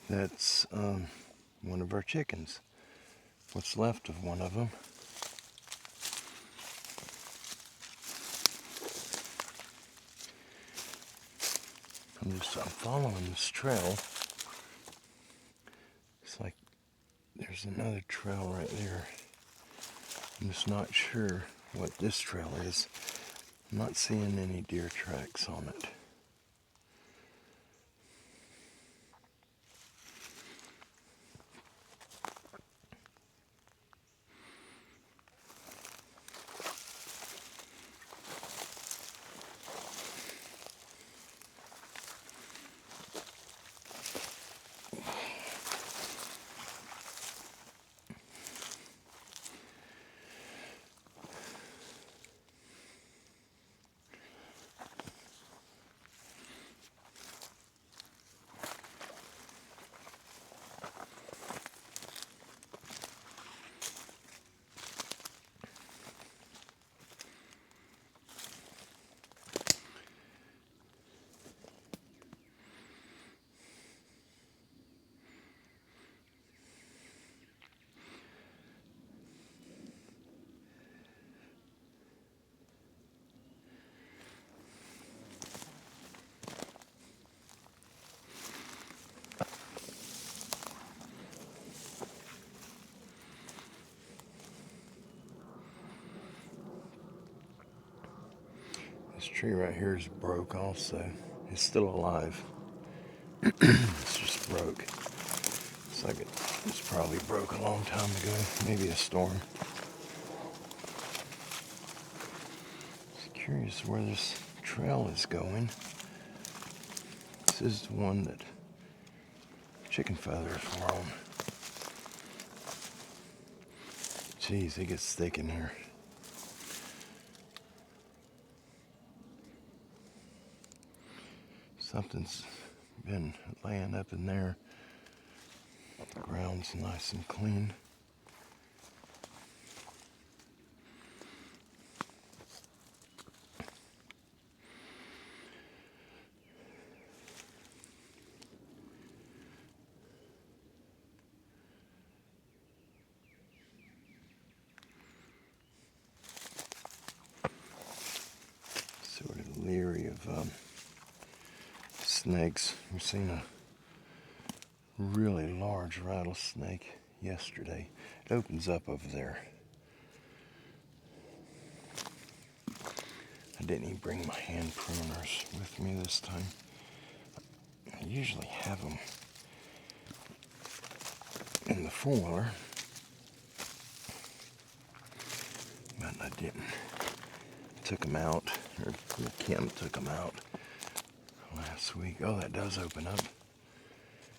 That's one of our chickens. What's left of one of them. I'm following this trail. It's like there's another trail right there. I'm just not sure what this trail is. I'm not seeing any deer tracks on it. This tree right here is broke also. It's still alive. It's just broke. It's like it was probably broke a long time ago. Maybe a storm. Just curious where this trail is going. This is the one that chicken feathers were on. Jeez, it gets thick in here. Something's been laying up in there. The ground's nice and clean. Sort of leery of snakes. We've seen a really large rattlesnake yesterday. It opens up over there. I didn't even bring my hand pruners with me this time. I usually have them in the four-wheeler, but I didn't. Took them out, or Kim took them out last week. Oh, that does open up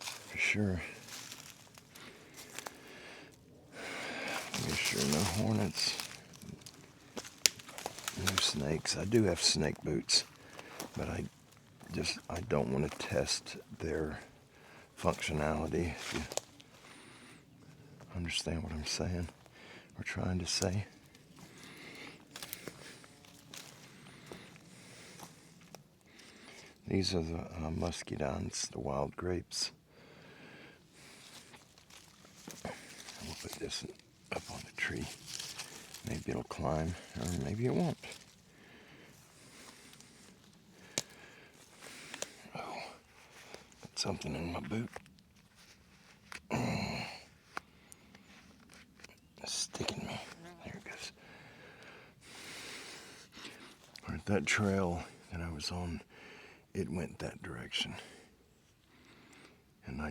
for sure. Make sure no hornets, no snakes. I do have snake boots, but I don't want to test their functionality. If you understand what I'm saying or trying to say. These are the muscadines, the wild grapes. We'll put this up on the tree. Maybe it'll climb, or maybe it won't. Oh, got something in my boot. It's sticking me. There it goes. All right, that trail that I was on, it went that direction. And I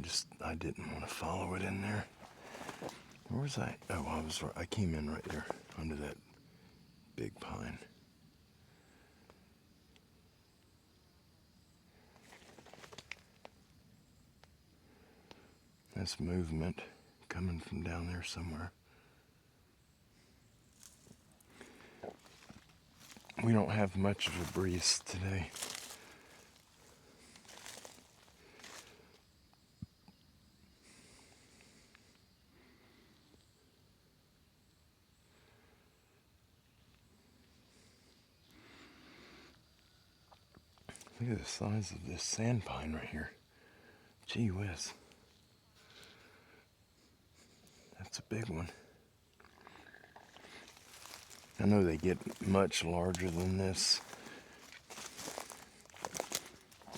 didn't want to follow it in there. Where was I? Oh, I came in right there under that big pine. That's movement coming from down there somewhere. We don't have much of a breeze today. Look at the size of this sand pine right here. Gee whiz. That's a big one. I know they get much larger than this,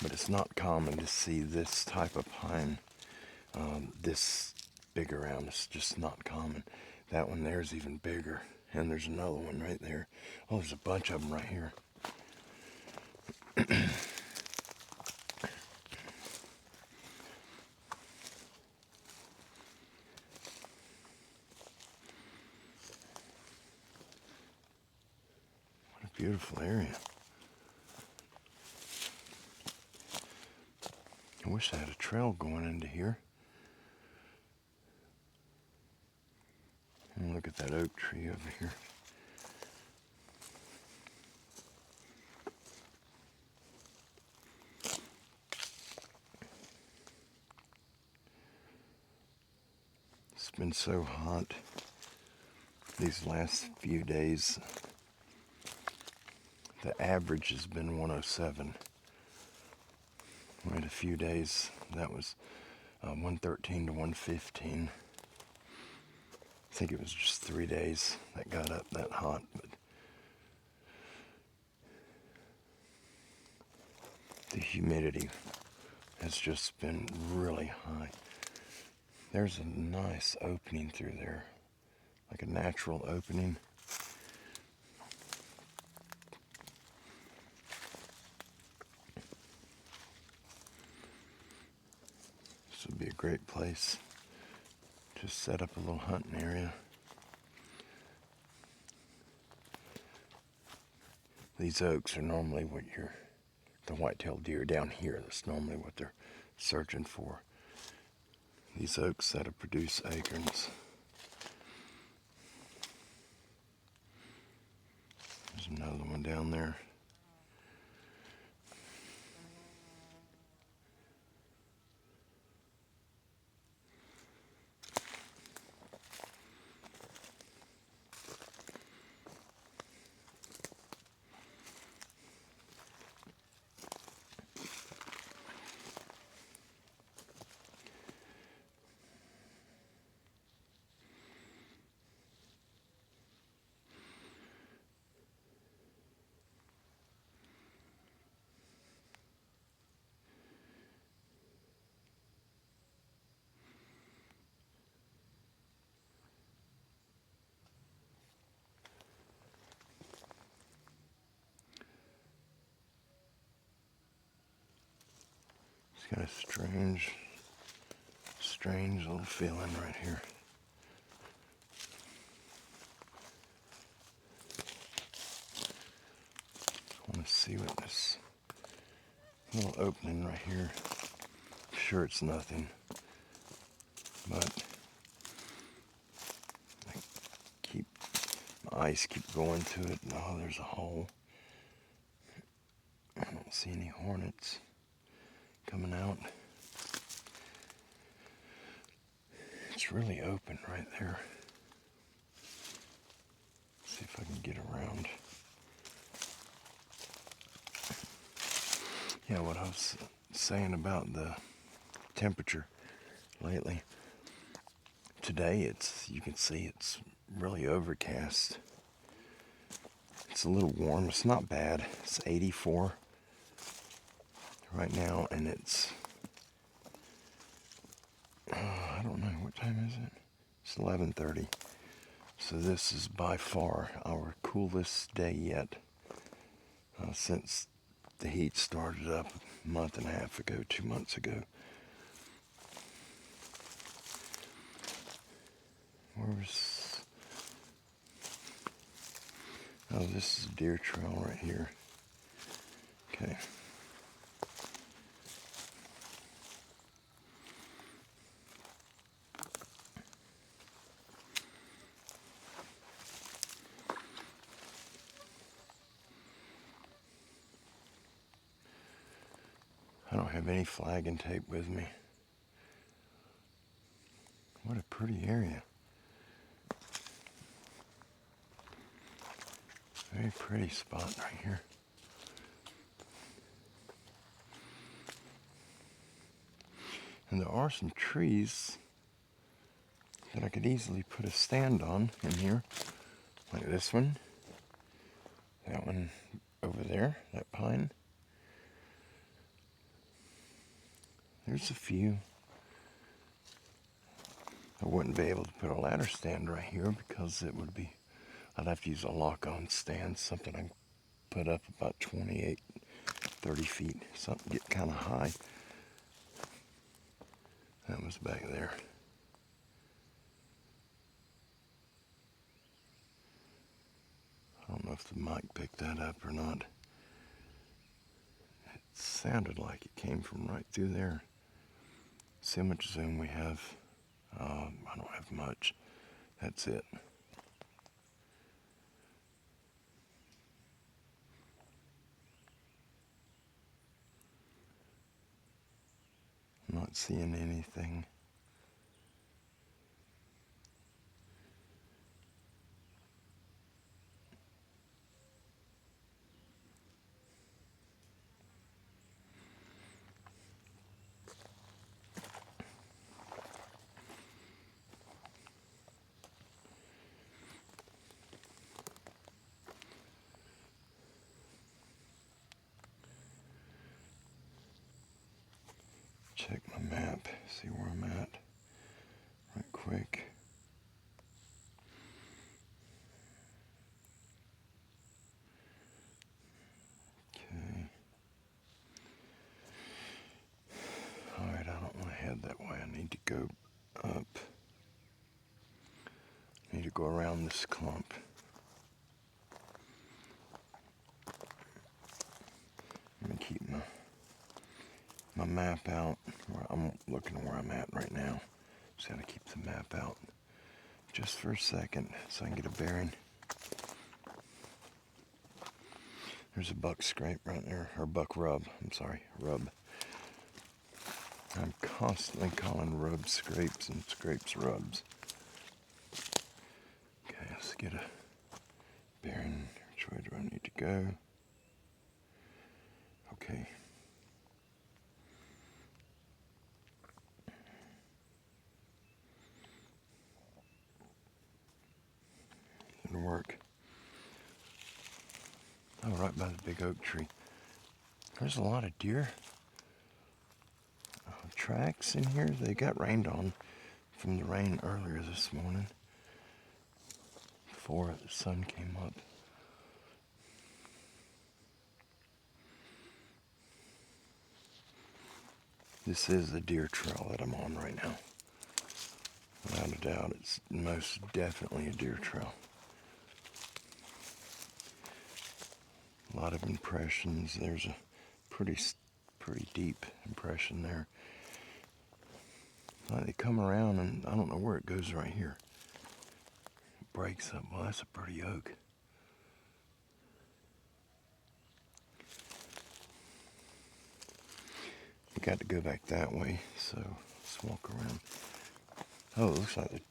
but it's not common to see this type of pine this big around. It's just not common. That one there is even bigger, and there's another one right there. Oh, there's a bunch of them right here. What a beautiful area. I wish I had a trail going into here. And look at that oak tree over here. It's been so hot these last few days. The average has been 107. We had a few days that was 113 to 115. I think it was just 3 days that got up that hot, but the humidity has just been really high. There's a nice opening through there, like a natural opening. This would be a great place to set up a little hunting area. These oaks are normally what the white-tailed deer down here, that's normally what they're searching for. These oaks that have produced acorns. There's another one down there. It's got a strange little feeling right here. I want to see what this little opening right here. I'm sure it's nothing, but my eyes keep going to it. Oh, there's a hole. I don't see any hornets coming out. It's really open right there. See if I can get around. Yeah, what I was saying about the temperature lately. Today you can see it's really overcast. It's a little warm. It's not bad. It's 84 right now, and it's I don't know, what time is it? It's 11:30. So this is by far our coolest day yet since the heat started up a month and a half ago, 2 months ago. Oh, this is a deer trail right here. Okay. I don't have any flagging tape with me. What a pretty area. Very pretty spot right here. And there are some trees that I could easily put a stand on in here, like this one, that one over there, that pine. There's a few. I wouldn't be able to put a ladder stand right here because it would be, I'd have to use a lock-on stand, something I can put up about 28, 30 feet, something get kind of high. That was back there. I don't know if the mic picked that up or not. It sounded like it came from right through there. See how much zoom we have? I don't have much. That's it. I'm not seeing anything. Check my map, see where I'm at, right quick. Okay. Alright, I don't want to head that way. I need to go up. I need to go around this clump. Let me keep my map out. I'm looking where I'm at right now. Just gotta keep the map out just for a second so I can get a bearing. There's a buck scrape right there, or buck rub. I'm sorry, rub. I'm constantly calling rubs scrapes and scrapes rubs. Okay, let's get a bearing. Which way do I need to go? Okay. Didn't work. Oh, right by the big oak tree. There's a lot of deer tracks in here. They got rained on from the rain earlier this morning before the sun came up. This is the deer trail that I'm on right now. Without a doubt, it's most definitely a deer trail. A lot of impressions. There's a pretty deep impression there. They come around and I don't know where it goes right here. It breaks up. Well, that's a pretty oak. We got to go back that way, so let's walk around. Oh, it looks like the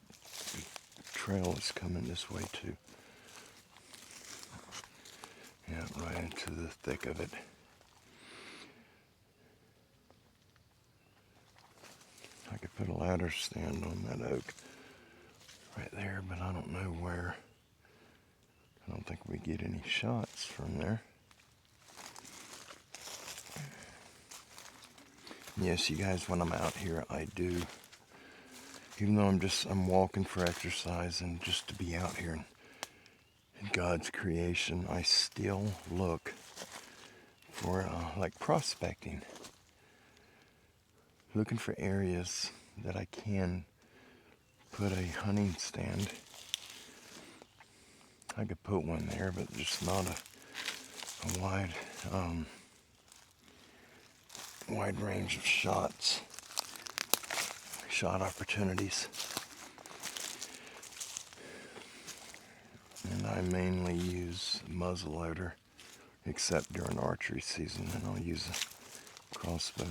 trail is coming this way too. Yeah, right into the thick of it. I could put a ladder stand on that oak right there, but I don't know where. I don't think we get any shots from there. Yes, you guys, when I'm out here, I do, even though I'm walking for exercise and just to be out here in God's creation, I still look for, like prospecting. Looking for areas that I can put a hunting stand. I could put one there, but just not a wide range of shot opportunities. And I mainly use muzzleloader, except during archery season, and I'll use a crossbow.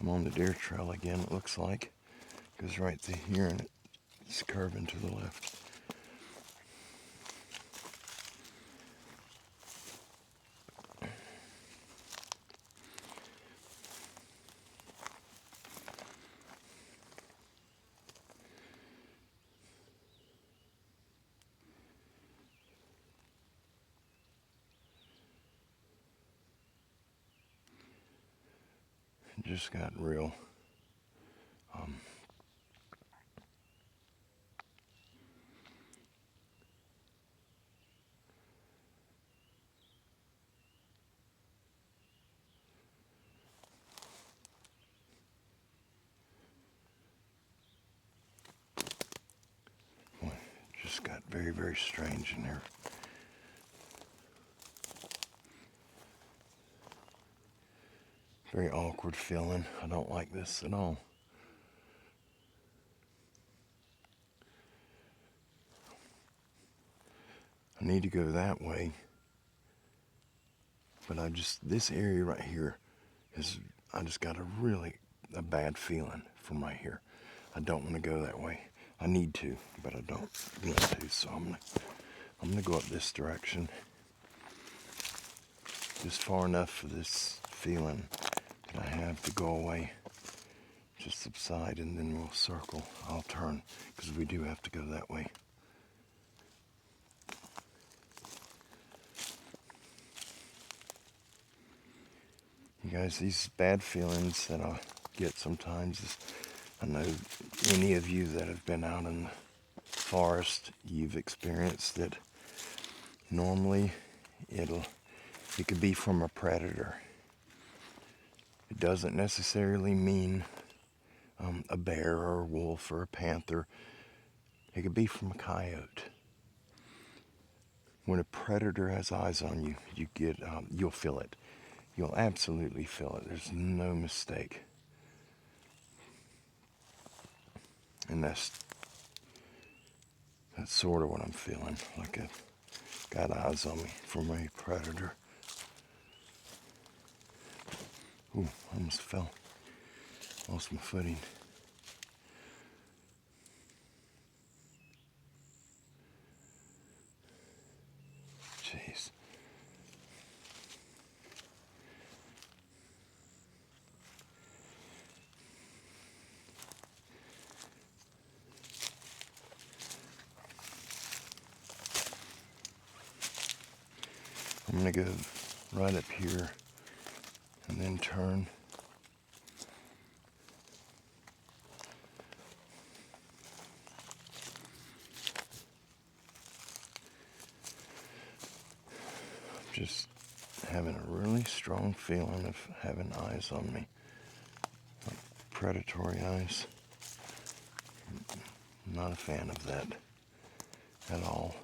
I'm on the deer trail again, it looks like. It goes right through here and it's curving to the left. It just got real. Just got very, very strange in there. Very awkward feeling. I don't like this at all. I need to go that way. But this area right here I just got a bad feeling from right here. I don't want to go that way. I need to, but I don't want to, so I'm gonna go up this direction. Just far enough for this feeling that I have to go away. Just subside, and then we'll circle. I'll turn, because we do have to go that way. You guys, these bad feelings that I get sometimes, I know any of you that have been out in the forest, you've experienced that. Normally, it could be from a predator. It doesn't necessarily mean a bear or a wolf or a panther. It could be from a coyote. When a predator has eyes on you, you'll feel it. You'll absolutely feel it. There's no mistake. And that's sort of what I'm feeling, like I've got eyes on me from a predator. Ooh, I almost fell. Lost my footing. Jeez. I'm gonna go right up here and then turn. Just having a really strong feeling of having eyes on me. Like predatory eyes. I'm not a fan of that at all.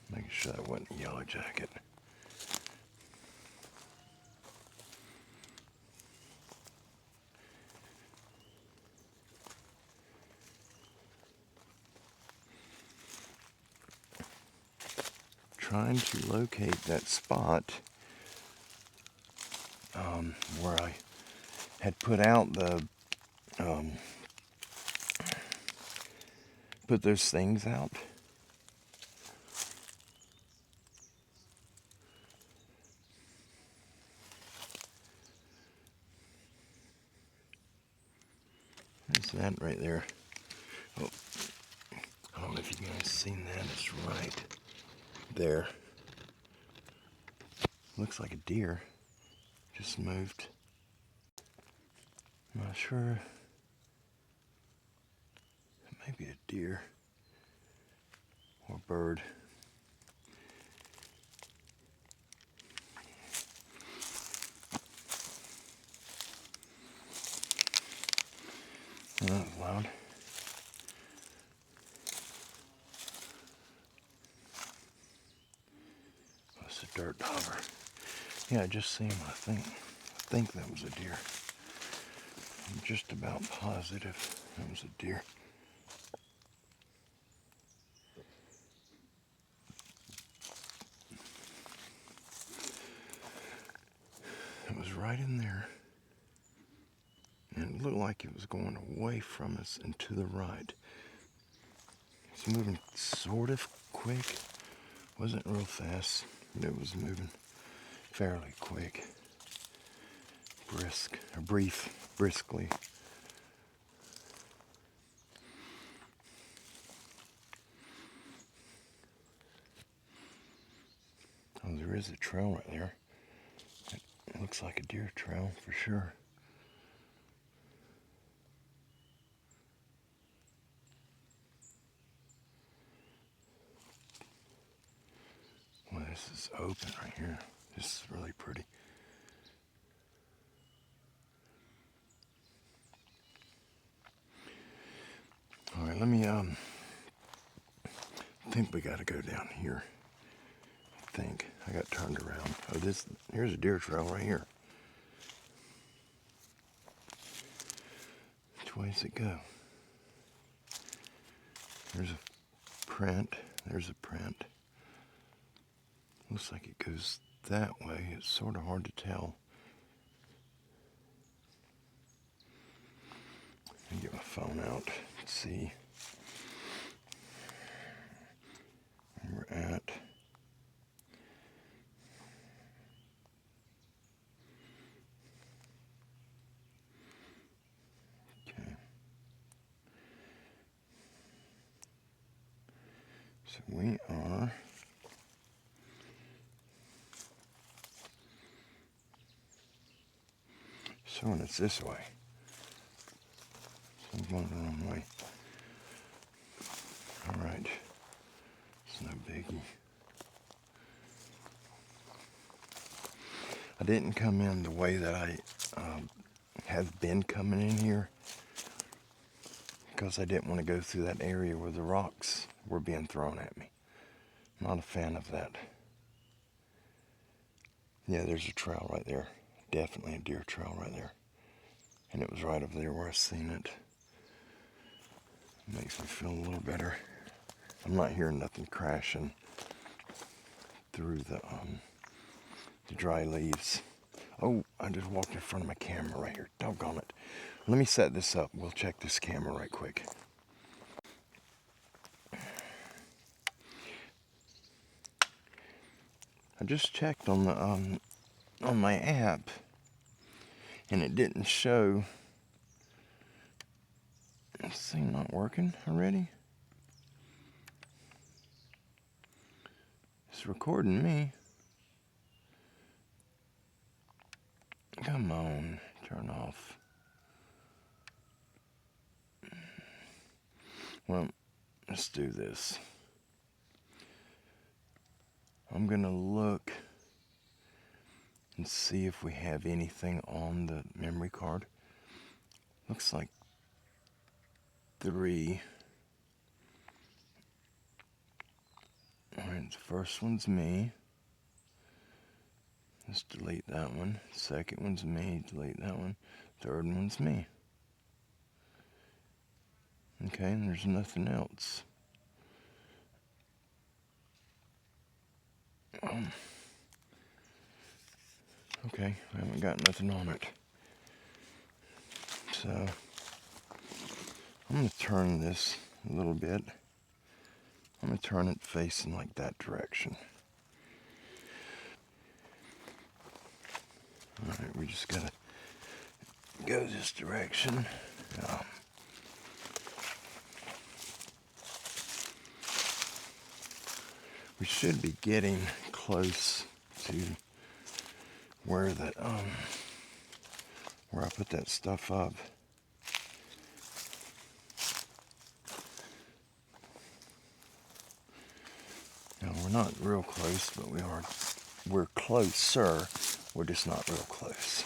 Making sure that wasn't a yellow jacket. Trying to locate that spot where I had put out put those things out. There's that right there. Oh, I don't know if you guys seen that. It's right there. Looks like a deer. Just moved. I'm not sure. It may be a deer or bird. Oh, that was loud. That's a dirt dauber. Yeah, I just seen him. I think that was a deer. I'm just about positive that was a deer. It was right in there. And it looked like it was going away from us and to the right. It's moving sort of quick. Wasn't real fast, but it was moving fairly quick. Briskly. is a trail right there. It looks like a deer trail for sure. Well, this is open right here. This is really pretty. All right, let me, I think we got to go down here. I think. I got turned around. Oh, here's a deer trail right here. Which way does it go? There's a print. There's a print. Looks like it goes that way. It's sort of hard to tell. Let me get my phone out. Let's see where we're at. Okay. So we are showing it's this way. So I'm going the wrong way. All right. It's no biggie. I didn't come in the way that I have been coming in here because I didn't want to go through that area where the rocks were being thrown at me. Not a fan of that. Yeah, there's a trail right there. Definitely a deer trail right there. And it was right over there where I seen it. Makes me feel a little better. I'm not hearing nothing crashing through the dry leaves. Oh, I just walked in front of my camera right here. Doggone it. Let me set this up. We'll check this camera right quick. I just checked on the on my app, and it didn't show. Is this thing not working already? It's recording me. Come on, turn off. Well, let's do this. I'm gonna look and see if we have anything on the memory card. Looks like 3. Alright, the first one's me. Let's delete that one. Second one's me, delete that one. Third one's me. Okay, and there's nothing else. Okay, I haven't got nothing on it. So, I'm going to turn this a little bit. I'm going to turn it facing like that direction. Alright, we just got to go this direction. We should be getting close to where that where I put that stuff up. Now we're not real close, but we're closer. We're just not real close.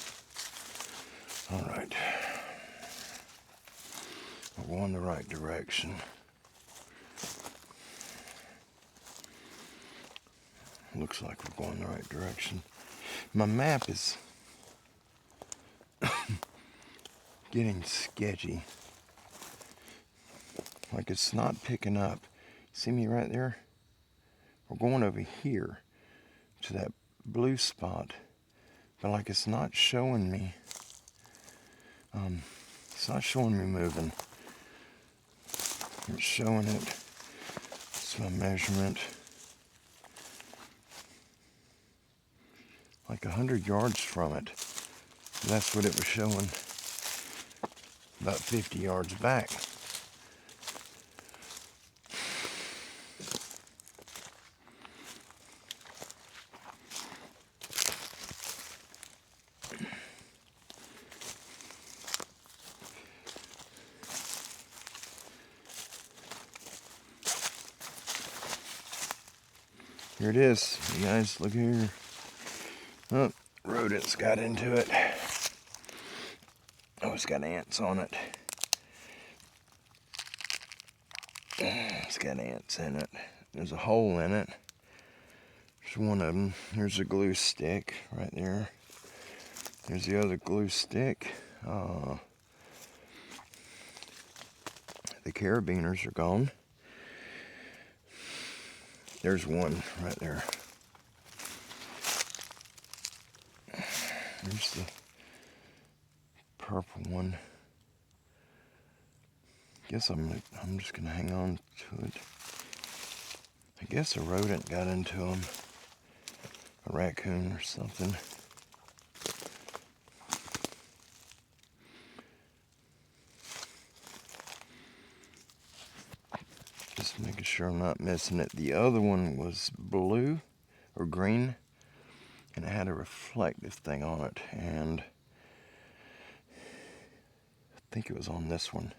All right. We're going the right direction. Looks like we're going the right direction. My map is getting sketchy. Like it's not picking up. See me right there? We're going over here to that blue spot. But like it's not showing me. It's not showing me moving. It's showing it. It's my measurement. Like 100 yards from it. That's what it was showing. About 50 yards back. Here it is. You guys, look here. Oh, rodents got into it. Oh, it's got ants on it. It's got ants in it. There's a hole in it. There's one of them. There's a glue stick right there. There's the other glue stick. The carabiners are gone. There's one right there. There's the purple one. Guess I'm just gonna hang on to it. I guess a rodent got into them. A raccoon or something. Just making sure I'm not missing it. The other one was blue or green, and it had a reflective thing on it, and I think it was on this one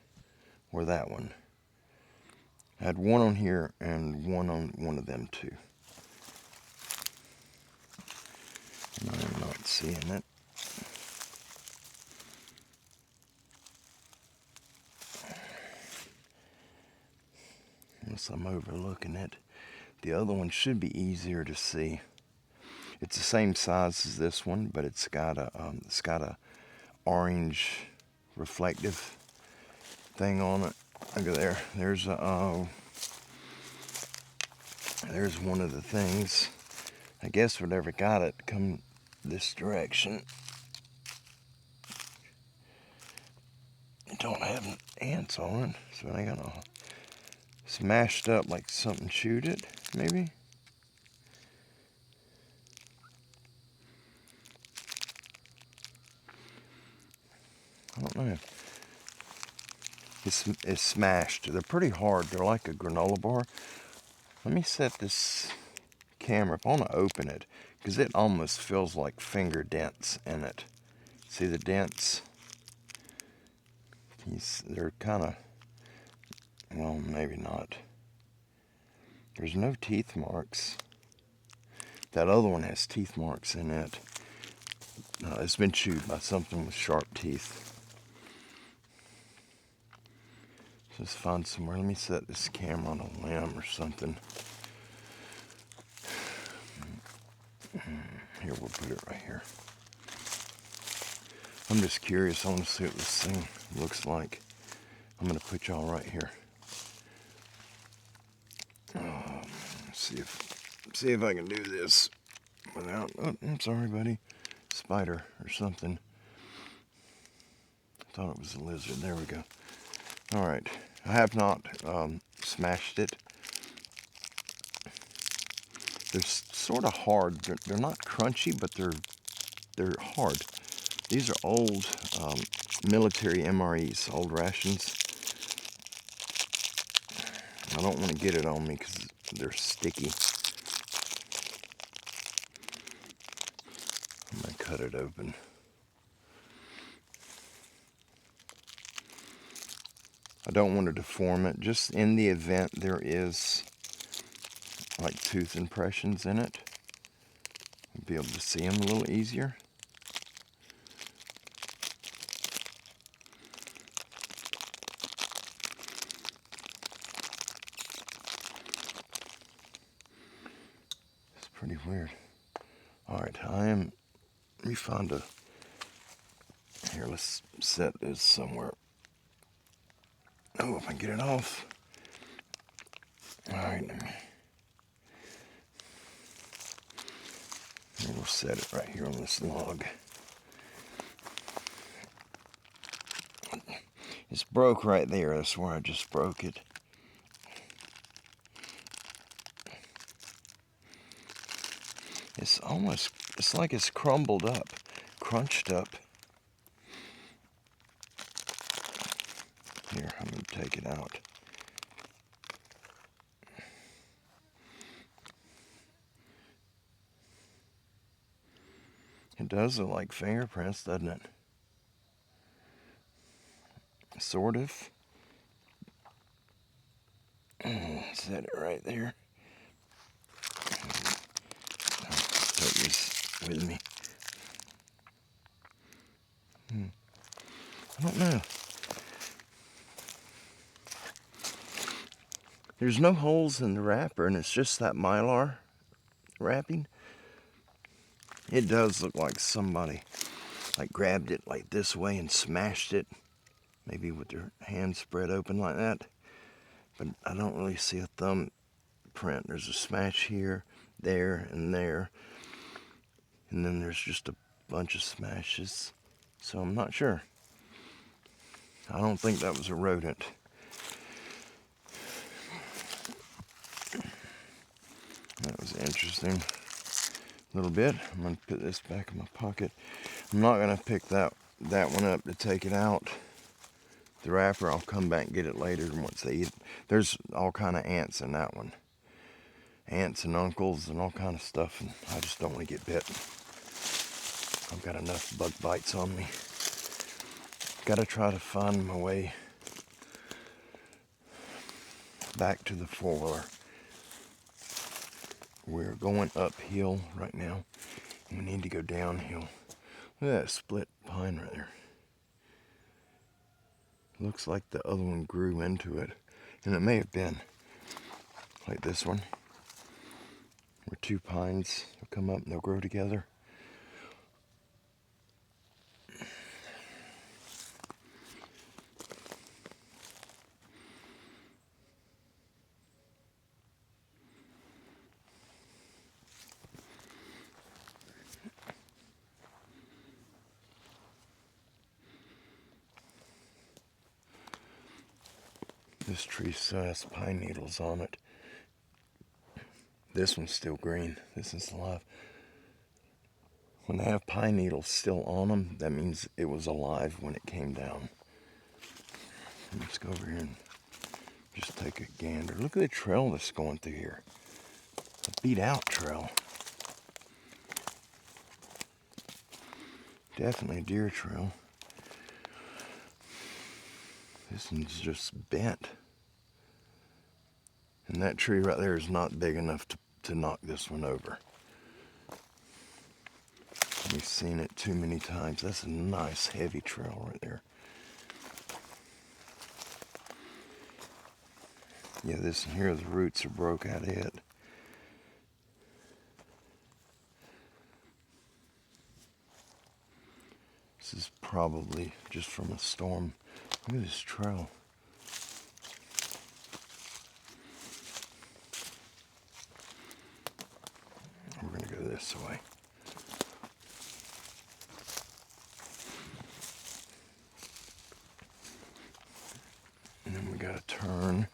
or that one. I had one on here and one on one of them too. And I'm not seeing it. Unless I'm overlooking it. The other one should be easier to see. It's the same size as this one, but it's got a orange reflective thing on it. Look at there. There's one of the things. I guess whatever got it come this direction. It don't have ants on it, so it ain't gonna smashed up like something chewed it, maybe. I don't know. It's smashed. They're pretty hard. They're like a granola bar. Let me set this camera up. I want to open it because it almost feels like finger dents in it. See the dents? They're kind of, well, maybe not. There's no teeth marks. That other one has teeth marks in it. It's been chewed by something with sharp teeth. Just find somewhere. Let me set this camera on a limb or something. Here, we'll put it right here. I'm just curious. I want to see what this thing looks like. I'm going to put y'all right here. See if I can do this without. Oh, I'm sorry, buddy. Spider or something. I thought it was a lizard. There we go. All right. I have not smashed it. They're sort of hard. They're not crunchy, but they're hard. These are old military MREs, old rations. I don't want to get it on me because they're sticky. I'm going to cut it open. I don't want to deform it. Just in the event there is like tooth impressions in it, I'll be able to see them a little easier. It's pretty weird. Alright, let me find a, here, let's set this somewhere. Oh, if I can get it off. Alright, we'll set it right here on this log. It's broke right there. That's where I just broke it. It's like it's crumbled up, crunched up. Here, I'm going to take it out. It does look like fingerprints, doesn't it? Sort of. Set it right there. with me. I don't know. There's no holes in the wrapper, and it's just that Mylar wrapping. It does look like somebody like grabbed it like this way and smashed it, maybe with their hand spread open like that. But I don't really see a thumb print. There's a smash here, there, and there. And then there's just a bunch of smashes. So I'm not sure. I don't think that was a rodent. That was interesting. A little bit. I'm going to put this back in my pocket. I'm not going to pick that one up to take it out. The wrapper, I'll come back and get it later once they eat it. There's all kind of ants in that one. Aunts and uncles and all kind of stuff, and I just don't want to get bit. I've got enough bug bites on me. Got to try to find my way back to the four-wheeler. We're going uphill right now, and we need to go downhill. Look at that split pine right there. Looks like the other one grew into it, and it may have been like this one, where two pines will come up and they'll grow together. This tree still has pine needles on it. This one's still green. This is alive. When they have pine needles still on them, that means it was alive when it came down. Let's go over here and just take a gander. Look at the trail that's going through here. A beat out trail. Definitely a deer trail. This one's just bent. And that tree right there is not big enough to knock this one over. We've seen it too many times. That's a nice heavy trail right there. Yeah, this here, the roots are broke out of it. This is probably just from a storm. Look at this trail. We're going to go this way. And then we got to turn.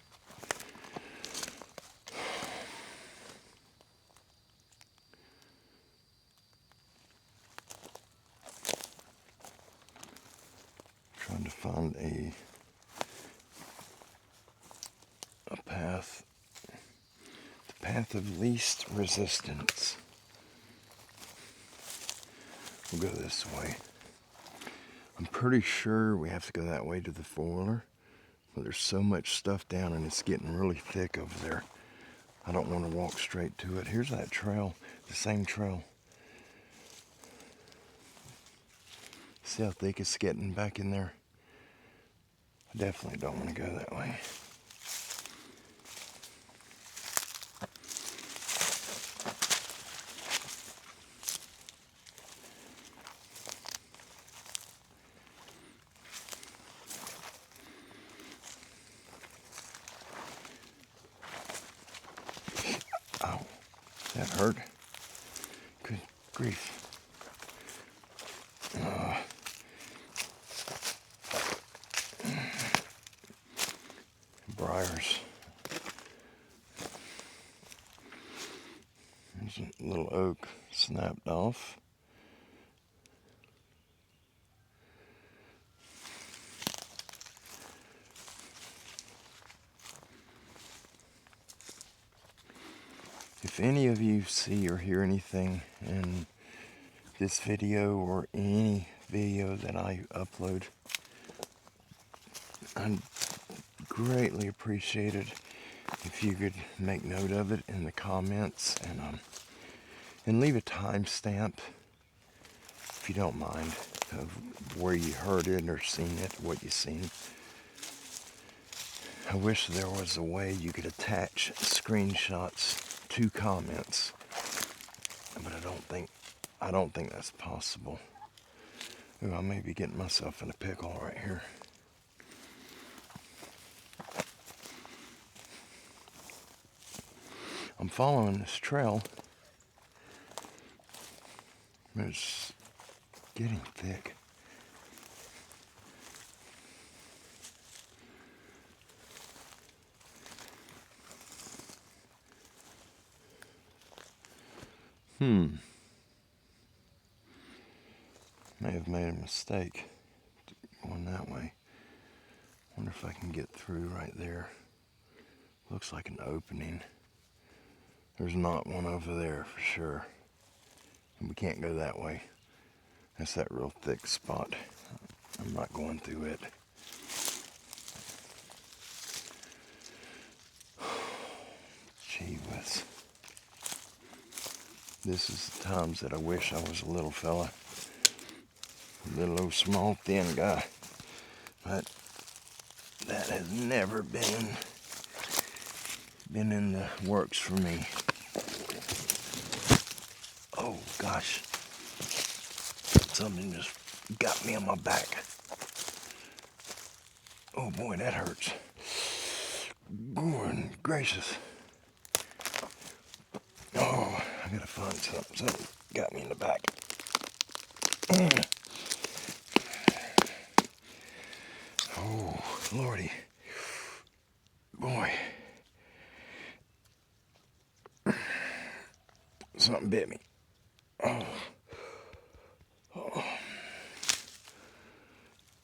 Trying to find a path. The path of least resistance. We'll go this way. I'm pretty sure we have to go that way to the four-wheeler. But there's so much stuff down and it's getting really thick over there. I don't want to walk straight to it. Here's that trail, the same trail. See how thick it's getting back in there? I definitely don't want to go that way. Ow, that hurt. Good grief. Briars. There's a little oak snapped off. If any of you see or hear anything in this video or any video that I upload, I'd greatly appreciate it if you could make note of it in the comments and leave a timestamp if you don't mind, of where you heard it or seen it, what you seen. I wish there was a way you could attach screenshots to comments, but I don't think that's possible. Ooh, I may be getting myself in a pickle right here. I'm following this trail. It's getting thick. May have made a mistake going that way. Wonder if I can get through right there. Looks like an opening. There's not one over there for sure. And we can't go that way. That's that real thick spot. I'm not going through it. Gee whiz. This is the times that I wish I was a little fella. A little old small thin guy. But that has never been in the works for me. Oh gosh. Something just got me on my back. Oh boy, that hurts. Good gracious. Oh, I gotta find something. Something got me in the back. Oh, Lordy. Boy. Something bit me. Oh. Oh.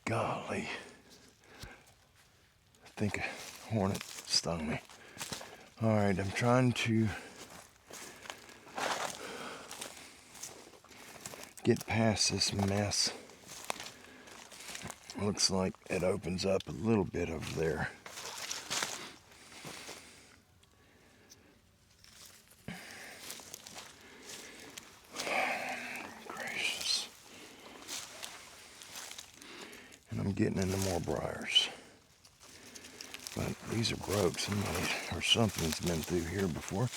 Golly. I think a hornet stung me. Alright, I'm trying to get past this mess. Looks like it opens up a little bit over there. Gracious. And I'm getting into more briars. But these are broke. Somebody or something's been through here before.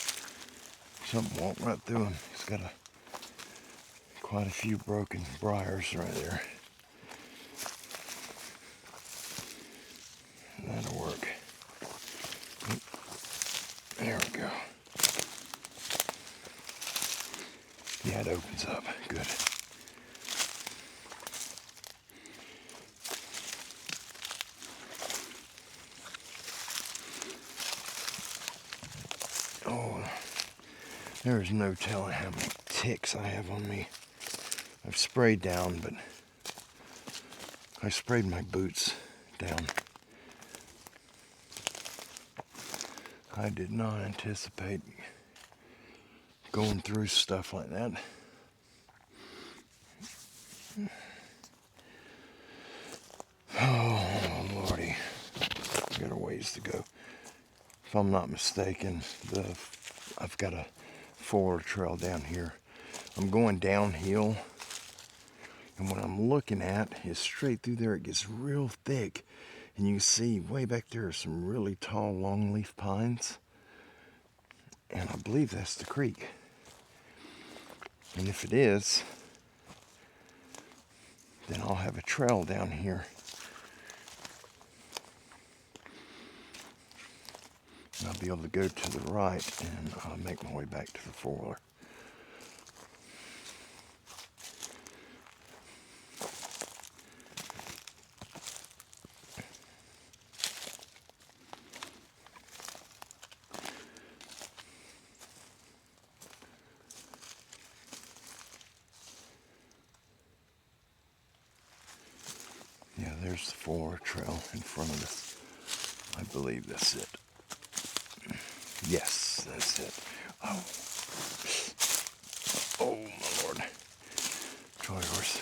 Something walked right through them. It's got quite a few broken briars right there. That'll work. There we go. Yeah, it opens up. Good. Oh, there's no telling how many ticks I have on me. I've sprayed down, but I sprayed my boots down. I did not anticipate going through stuff like that. Oh, Lordy. Got a ways to go. If I'm not mistaken, I've got a four-wheeler trail down here. I'm going downhill, and what I'm looking at is straight through there. It gets real thick, and you can see way back there are some really tall longleaf pines, and I believe that's the creek. And if it is, then I'll have a trail down here. And I'll be able to go to the right and make my way back to the four-wheeler. Yeah, there's the four-wheeler trail in front of us. I believe that's it. Yes, that's it. Oh. Oh, my Lord. Troy horse.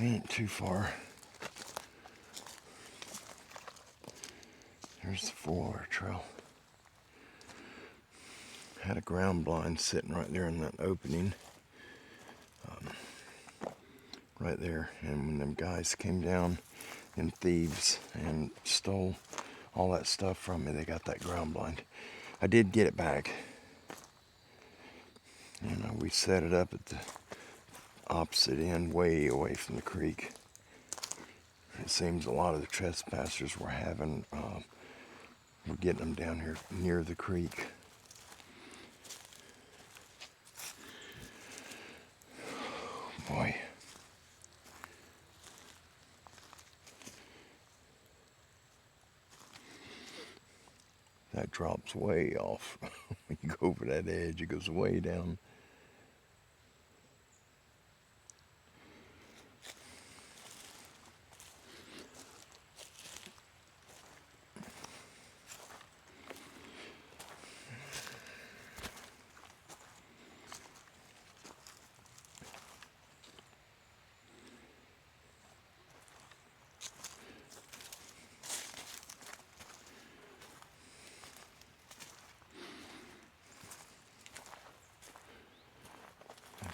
We ain't too far. There's the four-wheeler trail. had a ground blind sitting right there in that opening. Right there. And when them guys came down and thieves and stole all that stuff from me, they got that ground blind. I did get it back. And we set it up at the opposite end, way away from the creek. It seems a lot of the trespassers were getting them down here near the creek. Boy. That drops way off. When you go over that edge, it goes way down.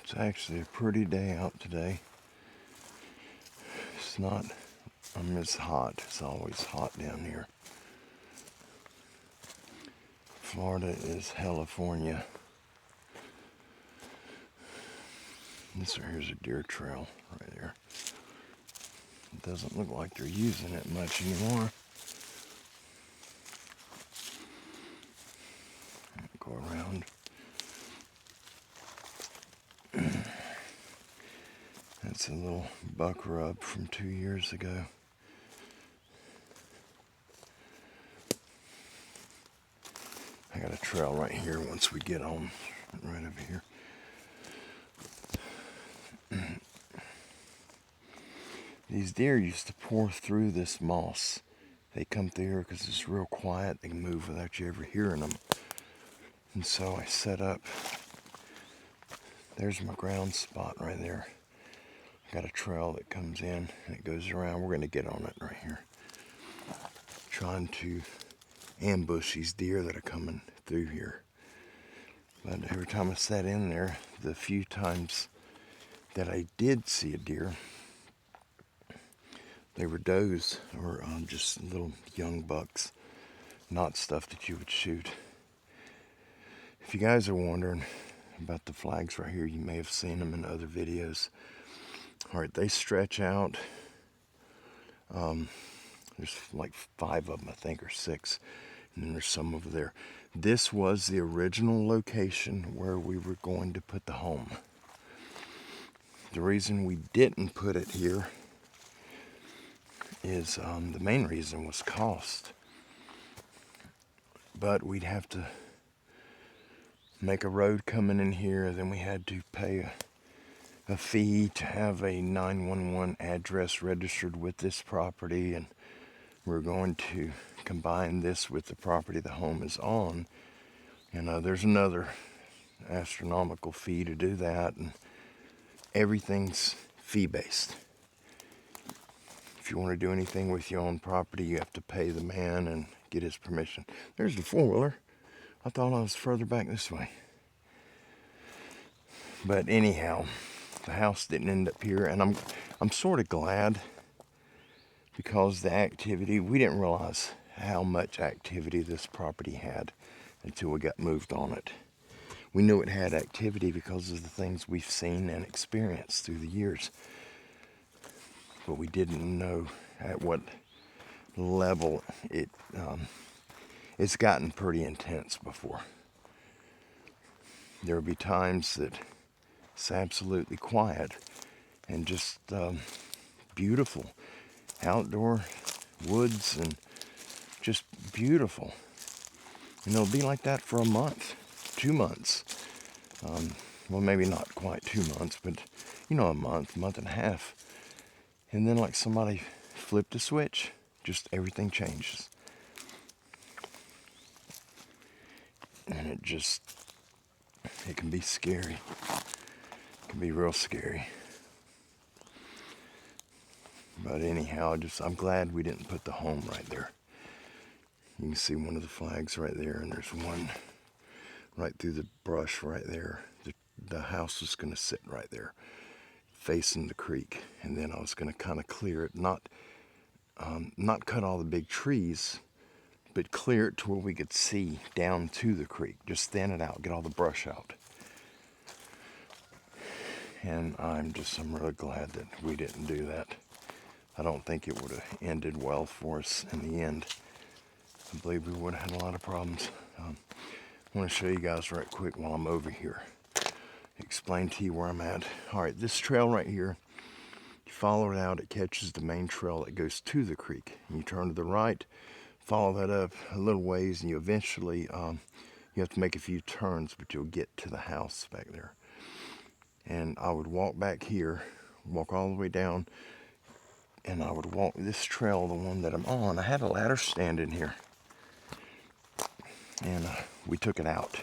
It's actually a pretty day out today. It's not, it's hot. It's always hot down here. Florida is California. Here's a deer trail right there. It doesn't look like they're using it much anymore. Go around. That's a little buck rub from 2 years ago. I got a trail right here once we get on, right over here. These deer used to pour through this moss. They come through here because it's real quiet. They can move without you ever hearing them. And so I set up, there's my ground spot right there. I got a trail that comes in and it goes around. We're going to get on it right here. Trying to ambush these deer that are coming through here. But every time I sat in there, the few times that I did see a deer, they were does or just little young bucks, not stuff that you would shoot. If you guys are wondering about the flags right here, you may have seen them in other videos. All right, they stretch out. There's like 5 of them, I think, or 6. And then there's some over there. This was the original location where we were going to put the home. The reason we didn't put it here is the main reason was cost. But we'd have to make a road coming in here, then we had to pay a fee to have a 911 address registered with this property, and we're going to combine this with the property the home is on, and there's another astronomical fee to do that, and everything's fee-based. If you want to do anything with your own property, you have to pay the man and get his permission. There's the four-wheeler. I thought I was further back this way. But anyhow, the house didn't end up here, and I'm sort of glad, because the activity, we didn't realize how much activity this property had until we got moved on it. We knew it had activity because of the things we've seen and experienced through the years, but we didn't know at what level it's gotten pretty intense before. There will be times that it's absolutely quiet and just beautiful. Outdoor woods and just beautiful. And it'll be like that for a month, 2 months. Well, maybe not quite 2 months, but a month and a half. And then like somebody flipped a switch, just everything changes. And it can be scary. It can be real scary. But anyhow, I'm glad we didn't put the home right there. You can see one of the flags right there, and there's one right through the brush right there. The house was going to sit right there, facing the creek, and then I was going to kind of clear it, not cut all the big trees, but clear it to where we could see down to the creek. Just thin it out, get all the brush out. And I'm really glad that we didn't do that. I don't think it would have ended well for us in the end. I believe we would have had a lot of problems. I want to show you guys right quick while I'm over here. Explain to you where I'm at. All right, this trail right here, you follow it out, it catches the main trail that goes to the creek. And you turn to the right, follow that up a little ways, and you eventually, you have to make a few turns, but you'll get to the house back there. And I would walk back here, walk all the way down, and I would walk this trail, the one that I'm on. I had a ladder stand in here, and we took it out.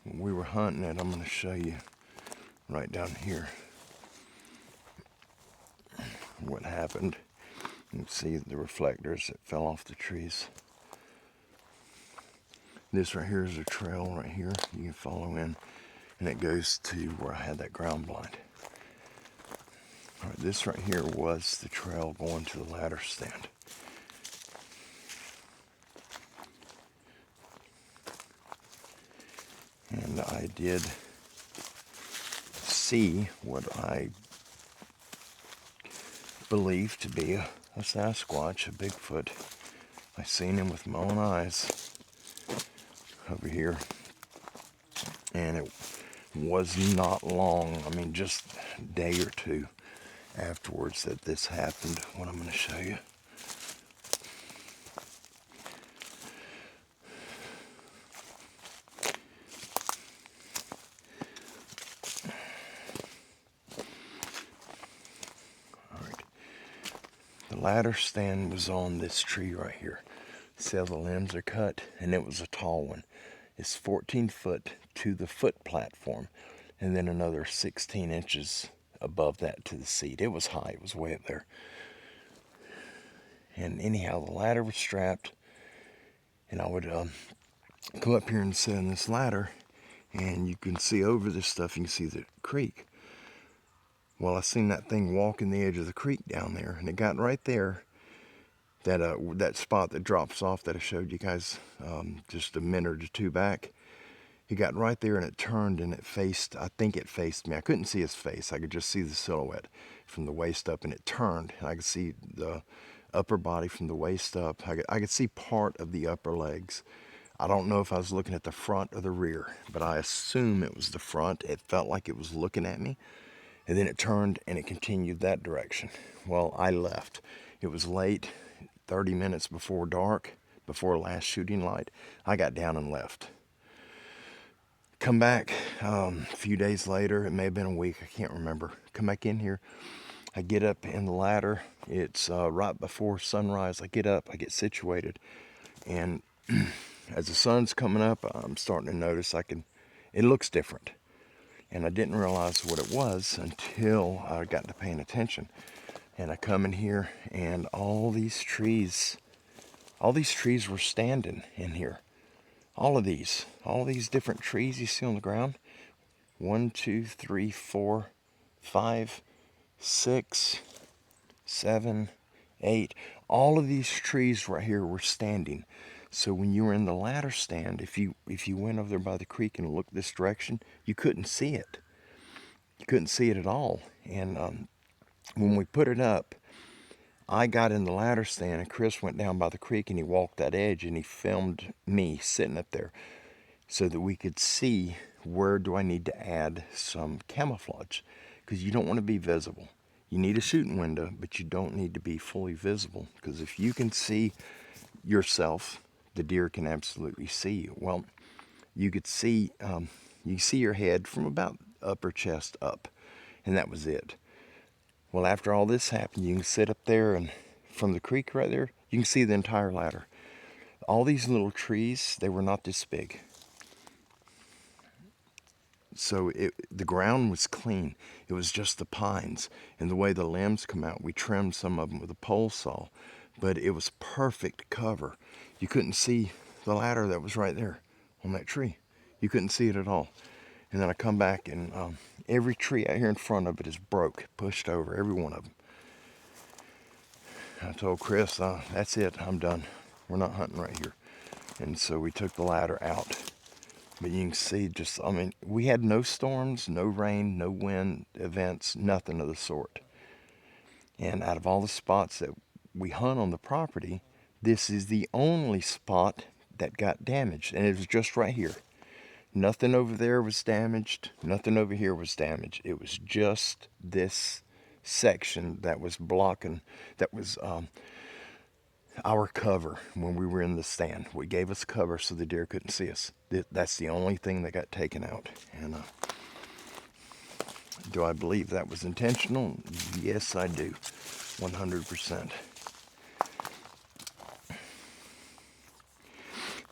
When we were hunting it, I'm going to show you right down here what happened. You can see the reflectors that fell off the trees. This right here is a trail right here. You can follow in, and it goes to where I had that ground blind. All right, this right here was the trail going to the ladder stand. And I did see what I believe to be a Sasquatch, a Bigfoot. I seen him with my own eyes over here. And it was not long, I mean just a day or two afterwards that this happened, what I'm going to show you. Alright, the ladder stand was on this tree right here. See how the limbs are cut? And it was a tall one. It's 14 foot to the foot platform, and then another 16 inches above that to the seat. It was high, it was way up there. And anyhow, the ladder was strapped, and I would come up here and sit on this ladder, and you can see over this stuff, you can see the creek. Well, I seen that thing walking the edge of the creek down there, and it got right there, that spot that drops off that I showed you guys just a minute or two back. He got right there, and it turned, and it faced, I think it faced me. I couldn't see his face. I could just see the silhouette from the waist up, and it turned. And I could see the upper body from the waist up. I could see part of the upper legs. I don't know if I was looking at the front or the rear, but I assume it was the front. It felt like it was looking at me. And then it turned, and it continued that direction. Well, I left. It was late, 30 minutes before dark, before last shooting light. I got down and left. Come back a few days later, it may have been a week, I can't remember. Come back in here, I get up in the ladder, it's right before sunrise. I get up, I get situated, and as the sun's coming up, I'm starting to notice it looks different. And I didn't realize what it was until I got to paying attention. And I come in here, and all these trees were standing in here. All of these different trees you see on the ground. 1, 2, 3, 4, 5, 6, 7, 8. All of these trees right here were standing. So when you were in the ladder stand, if you went over there by the creek and looked this direction, you couldn't see it. You couldn't see it at all. And when we put it up, I got in the ladder stand, and Chris went down by the creek, and he walked that edge, and he filmed me sitting up there so that we could see where do I need to add some camouflage, because you don't want to be visible. You need a shooting window, but you don't need to be fully visible, because if you can see yourself, the deer can absolutely see you. Well, you could see your head from about upper chest up, and that was it. Well, after all this happened, you can sit up there, and from the creek right there, you can see the entire ladder. All these little trees, they were not this big. So the ground was clean. It was just the pines. And the way the limbs come out, we trimmed some of them with a pole saw. but it was perfect cover. You couldn't see the ladder that was right there on that tree. You couldn't see it at all. And then I come back, and every tree out here in front of it is broke, pushed over, every one of them. I told Chris, that's it, I'm done. We're not hunting right here. And so we took the ladder out. But you can see just, I mean, we had no storms, no rain, no wind events, nothing of the sort. And out of all the spots that we hunt on the property, this is the only spot that got damaged. And it was just right here. Nothing over there was damaged. Nothing over here was damaged. It was just this section that was blocking, that was our cover when we were in the stand. We gave us cover so the deer couldn't see us. That's the only thing that got taken out. And do I believe that was intentional? Yes, I do. 100%.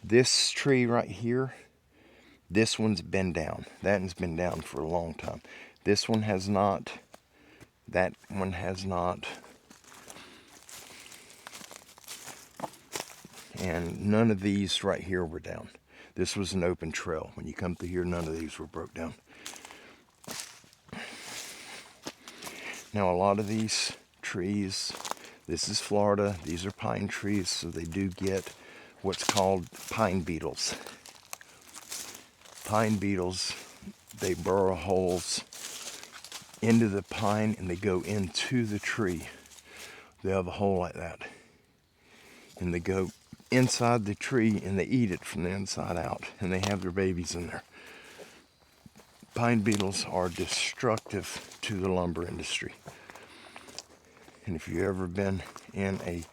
This tree right here, this one's been down. That one's been down for a long time. This one has not. That one has not. And none of these right here were down. This was an open trail. When you come through here, none of these were broke down. Now, a lot of these trees, this is Florida, these are pine trees, so they do get what's called pine beetles. Pine beetles, they burrow holes into the pine and they go into the tree. They have a hole like that. And they go inside the tree and they eat it from the inside out, and they have their babies in there. Pine beetles are destructive to the lumber industry. And if you've ever been in a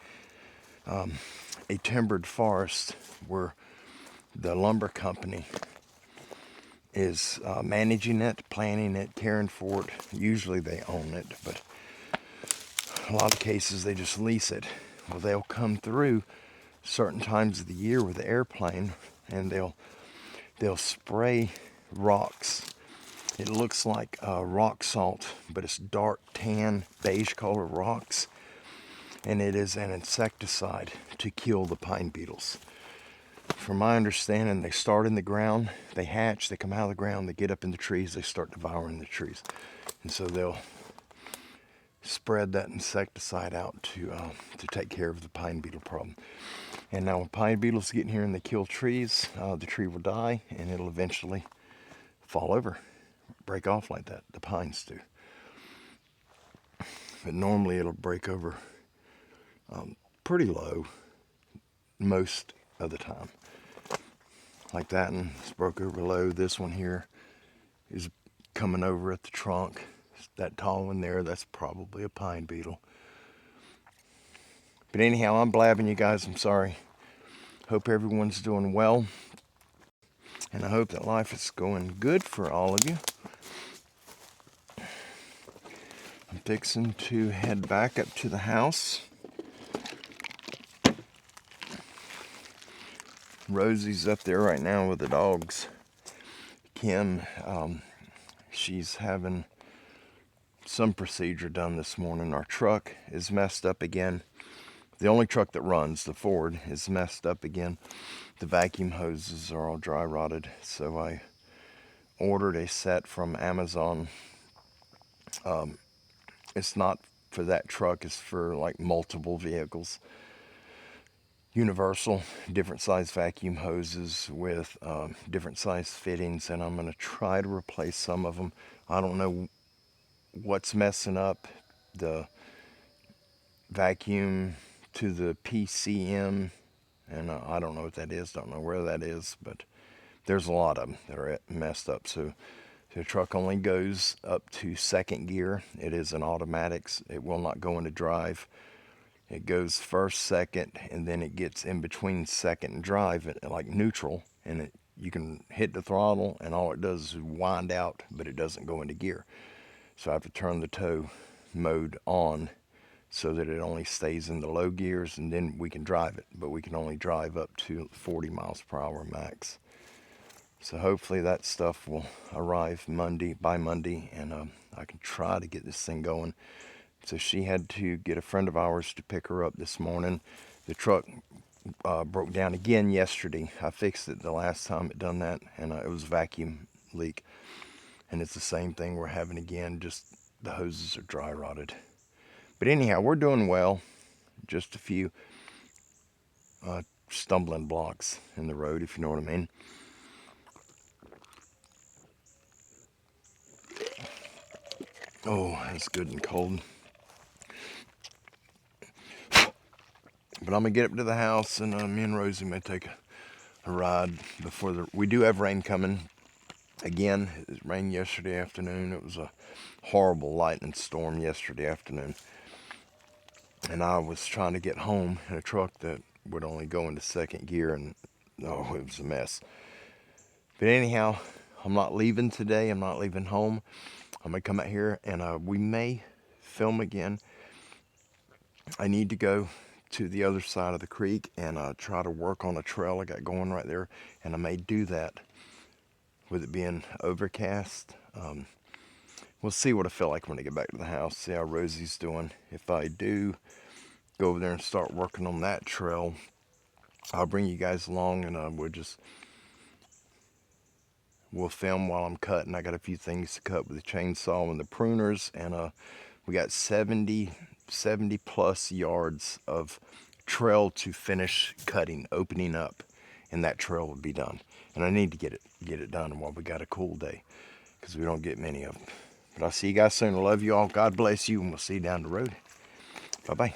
timbered forest where the lumber company is managing it, planning it, caring for it, usually they own it, but a lot of cases they just lease it. Well, they'll come through certain times of the year with the airplane, and they'll spray rocks. It looks like rock salt, but it's dark tan, beige color rocks, and it is an insecticide to kill the pine beetles. From my understanding, they start in the ground, they hatch, they come out of the ground, they get up in the trees, they start devouring the trees. And so they'll spread that insecticide out to take care of the pine beetle problem. And now when pine beetles get in here and they kill trees, the tree will die and it'll eventually fall over, break off like that. The pines do. But normally it'll break over pretty low most of the time. Like that one, it's broke over low. This one here is coming over at the trunk. That tall one there, that's probably a pine beetle. But anyhow, I'm blabbing you guys, I'm sorry. Hope everyone's doing well. And I hope that life is going good for all of you. I'm fixing to head back up to the house. Rosie's up there right now with the dogs. Kim, she's having some procedure done this morning. Our truck is messed up again. The only truck that runs, the Ford, is messed up again. The vacuum hoses are all dry rotted, so I ordered a set from Amazon. It's not for that truck, it's for like multiple vehicles. Universal, different size vacuum hoses with different size fittings, and I'm going to try to replace some of them. I don't know what's messing up the vacuum to the PCM, and I don't know what that is, don't know where that is, but there's a lot of them that are messed up. So the truck only goes up to second gear. It is an automatics. It will not go into drive. It goes first, second, and then it gets in between second and drive, like neutral, and you can hit the throttle, and all it does is wind out, but it doesn't go into gear. So I have to turn the tow mode on so that it only stays in the low gears, and then we can drive it, but we can only drive up to 40 miles per hour max. So hopefully that stuff will arrive by Monday, and I can try to get this thing going. So she had to get a friend of ours to pick her up this morning. The truck broke down again yesterday. I fixed it the last time it done that, and it was a vacuum leak. And it's the same thing we're having again, just the hoses are dry rotted. But anyhow, we're doing well. Just a few stumbling blocks in the road, if you know what I mean. Oh, it's good and cold. But I'm going to get up to the house, and me and Rosie may take a ride before we do have rain coming. Again, it rained yesterday afternoon. It was a horrible lightning storm yesterday afternoon. And I was trying to get home in a truck that would only go into second gear, and oh, it was a mess. But anyhow, I'm not leaving today. I'm not leaving home. I'm going to come out here, and we may film again. I need to go to the other side of the creek and try to work on a trail I got going right there. And I may do that with it being overcast. We'll see what I feel like when I get back to the house, see how Rosie's doing. If I do go over there and start working on that trail, I'll bring you guys along, and we'll film while I'm cutting. I got a few things to cut with the chainsaw and the pruners, and we got 70 plus yards of trail to finish cutting, opening up, and that trail will be done. And I need to get it done while we got a cool day, because we don't get many of them. But I'll see you guys soon. I love you all. God bless you, and we'll see you down the road. Bye-bye.